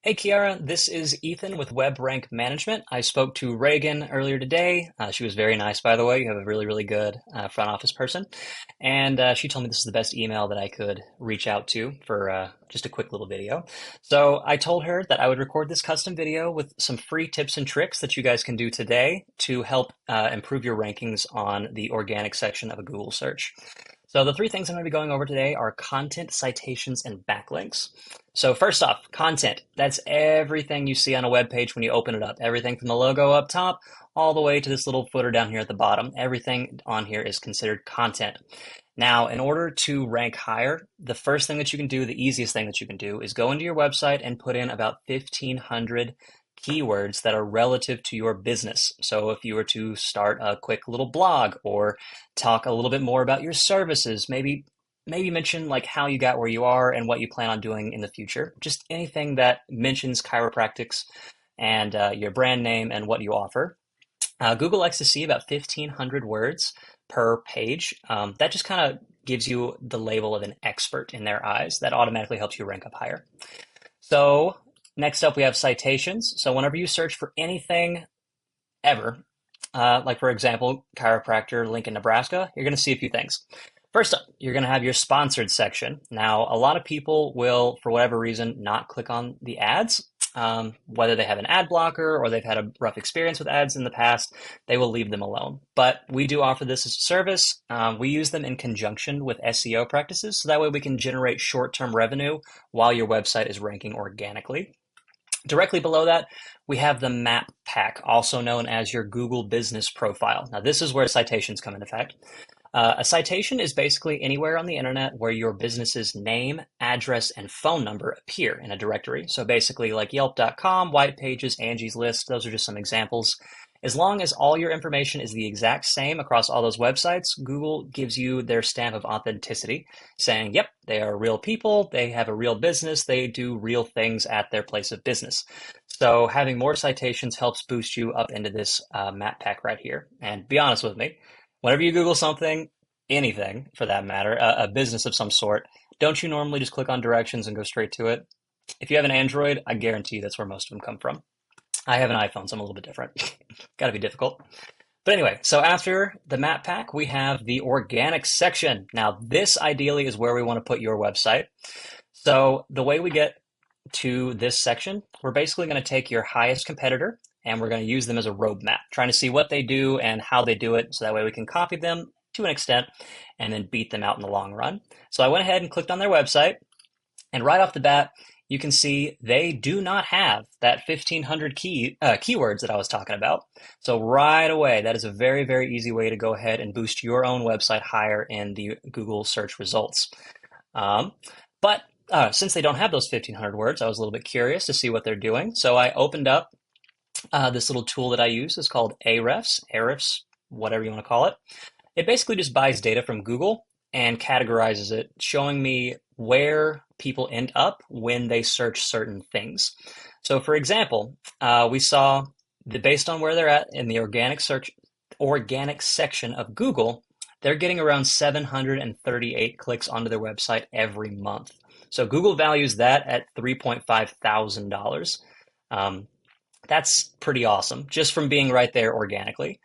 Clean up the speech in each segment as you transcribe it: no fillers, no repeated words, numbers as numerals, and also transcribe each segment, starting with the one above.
Hey Kiara, this is Ethan with Web Rank Management. I spoke to Reagan earlier today. She was very nice, by the way. You have a really good front office person. And she told me this is the best email that I could reach out to for just a quick little video. So I told her that I would record this custom video with some free tips and tricks that you guys can do today to help improve your rankings on the organic section of a Google search. So the three things I'm going to be going over today are content, citations, and backlinks. So first off, content. That's everything you see on a web page when you open it up. Everything from the logo up top all the way to this little footer down here at the bottom. Everything on here is considered content. Now, in order to rank higher, the first thing that you can do, the easiest thing that you can do, is go into your website and put in about 1,500 keywords that are relative to your business. So if you were to start a quick little blog or talk a little bit more about your services, maybe mention like how you got where you are and what you plan on doing in the future. Just anything that mentions chiropractics and your brand name and what you offer. Google likes to see about 1,500 words per page. That just kind of gives you the label of an expert in their eyes. That automatically helps you rank up higher. So next up, we have citations. So whenever you search for anything ever, like for example, chiropractor Lincoln, Nebraska, you're going to see a few things. First up, you're going to have your sponsored section. Now, a lot of people will, for whatever reason, not click on the ads. Whether they have an ad blocker or they've had a rough experience with ads in the past, they will leave them alone. But we do offer this as a service. We use them in conjunction with SEO practices, so that way we can generate short-term revenue while your website is ranking organically. Directly below that, we have the map pack, also known as your Google Business Profile. Now, this is where citations come into effect. A citation is basically anywhere on the internet where your business's name, address, and phone number appear in a directory. So basically like Yelp.com, White Pages, Angie's List, those are just some examples. As long as all your information is the exact same across all those websites, Google gives you their stamp of authenticity, saying, yep, they are real people, they have a real business, they do real things at their place of business. So having more citations helps boost you up into this map pack right here. And be honest with me, whenever you Google something, anything for that matter, a business of some sort, don't you normally just click on directions and go straight to it? If you have an Android, I guarantee that's where most of them come from. I have an iPhone, so I'm a little bit different. Got to be difficult. But anyway, so after the map pack, we have the organic section. Now, this ideally is where we want to put your website. So the way we get to this section, we're basically going to take your highest competitor and we're going to use them as a roadmap, trying to see what they do and how they do it. So that way we can copy them to an extent and then beat them out in the long run. So I went ahead and clicked on their website, and right off the bat, you can see they do not have that 1,500 keywords that I was talking about. So right away, that is a very easy way to go ahead and boost your own website higher in the Google search results. But since they don't have those 1,500 words, I was a little bit curious to see what they're doing. So I opened up this little tool that I use. It's called Ahrefs, whatever you want to call it. It basically just buys data from Google and categorizes it, showing me where people end up when they search certain things. So for example, we saw that based on where they're at in the organic section of Google, they're getting around 738 clicks onto their website every month. So Google values that at $3.5 thousand. That's pretty awesome, just from being right there organically.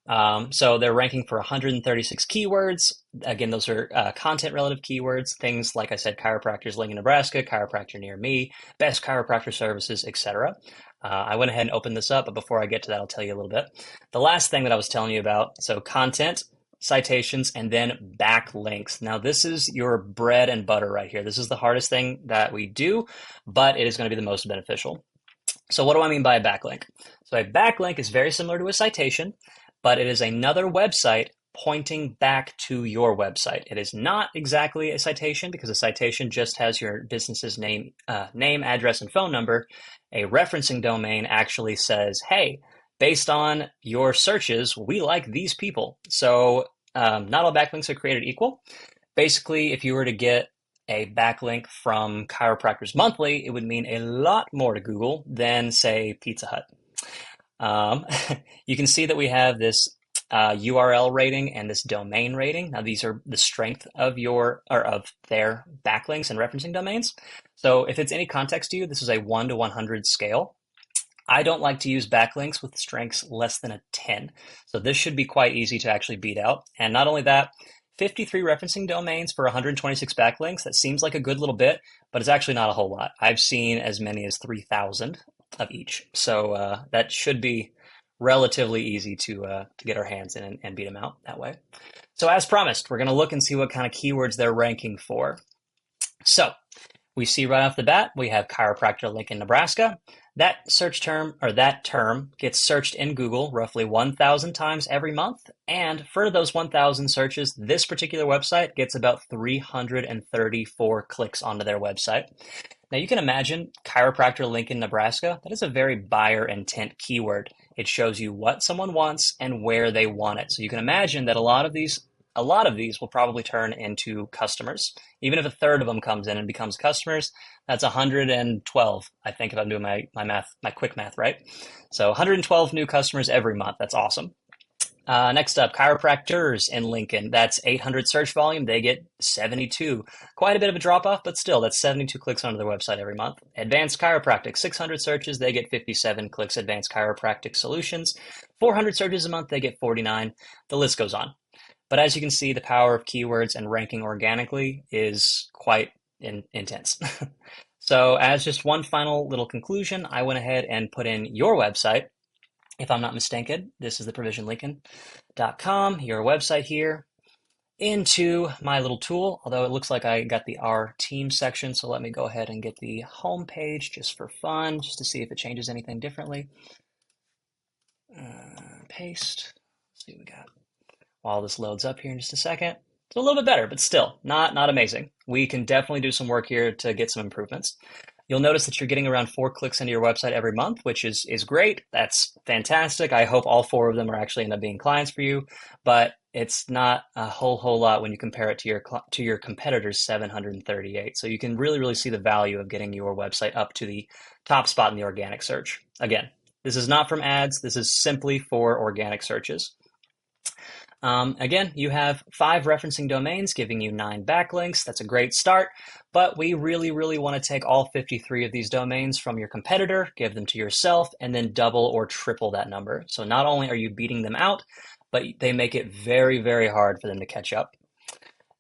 So they're ranking for 136 keywords. Again, those are content relative keywords. Things like I said, chiropractors Lincoln, Nebraska, chiropractor near me, best chiropractor services, etc. I went ahead and opened this up, but before I get to that, I'll tell you a little bit. The last thing that I was telling you about, so content, citations, and then backlinks. Now, this is your bread and butter right here. This is the hardest thing that we do, but it is going to be the most beneficial. So what do I mean by a backlink? So a backlink is very similar to a citation, but it is another website pointing back to your website. It is not exactly a citation because a citation just has your business's name, address, and phone number. A referencing domain actually says, hey, based on your searches, we like these people. So not all backlinks are created equal. Basically, if you were to get a backlink from Chiropractors Monthly, it would mean a lot more to Google than, say, Pizza Hut. You can see that we have this URL rating and this domain rating. Now, these are the strength of their backlinks and referencing domains. So if it's any context to you, this is a 1 to 100 scale. I don't like to use backlinks with strengths less than a 10. So this should be quite easy to actually beat out. And not only that, 53 referencing domains for 126 backlinks. That seems like a good little bit, but it's actually not a whole lot. I've seen as many as 3,000 of each. So that should be relatively easy to get our hands in and beat them out that way. So as promised, we're going to look and see what kind of keywords they're ranking for. So we see right off the bat, we have chiropractor Lincoln, Nebraska. That search term, or that term, gets searched in Google roughly 1,000 times every month. And for those 1,000 searches, this particular website gets about 334 clicks onto their website. Now you can imagine chiropractor Lincoln, Nebraska. That is a very buyer intent keyword. It shows you what someone wants and where they want it. So you can imagine that a lot of these will probably turn into customers. Even if a third of them comes in and becomes customers, that's 112, I think, if I'm doing my quick math right. So 112 new customers every month. That's awesome. Next up, chiropractors in Lincoln. That's 800 search volume. They get 72. Quite a bit of a drop off, but still, that's 72 clicks onto their website every month. Advanced chiropractic, 600 searches. They get 57 clicks. Advanced chiropractic solutions, 400 searches a month. They get 49. The list goes on. But as you can see, the power of keywords and ranking organically is quite intense. So as just one final little conclusion, I went ahead and put in your website. If I'm not mistaken, this is the provisionlincoln.com, your website here, into my little tool, although it looks like I got the Our Team section, so let me go ahead and get the home page just for fun, just to see if it changes anything differently. Paste. Let's see what we got. While this loads up here in just a second. It's a little bit better, but still not amazing. We can definitely do some work here to get some improvements. You'll notice that you're getting around 4 clicks into your website every month, which is great. That's fantastic. I hope all 4 of them are actually end up being clients for you, but it's not a whole lot when you compare it to your competitor's 738. So you can really see the value of getting your website up to the top spot in the organic search. Again, this is not from ads. This is simply for organic searches. Again, you have 5 referencing domains giving you 9 backlinks. That's a great start, but we really want to take all 53 of these domains from your competitor, give them to yourself, and then double or triple that number. So not only are you beating them out, but they make it very hard for them to catch up.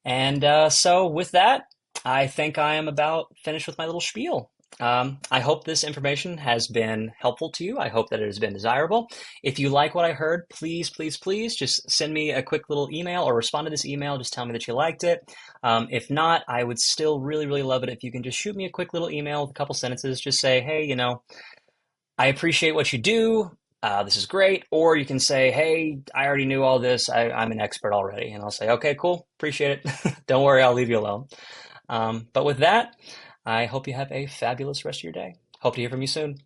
And so with that, I think I am about finished with my little spiel. I hope this information has been helpful to you. I hope that it has been desirable. If you like what I heard, please just send me a quick little email or respond to this email. Just tell me that you liked it. If not, I would still really love it if you can just shoot me a quick little email with a couple sentences. Just say, hey, I appreciate what you do. This is great. Or you can say, hey, I already knew all this. I'm an expert already. And I'll say, okay, cool. Appreciate it. Don't worry, I'll leave you alone. But with that, I hope you have a fabulous rest of your day. Hope to hear from you soon.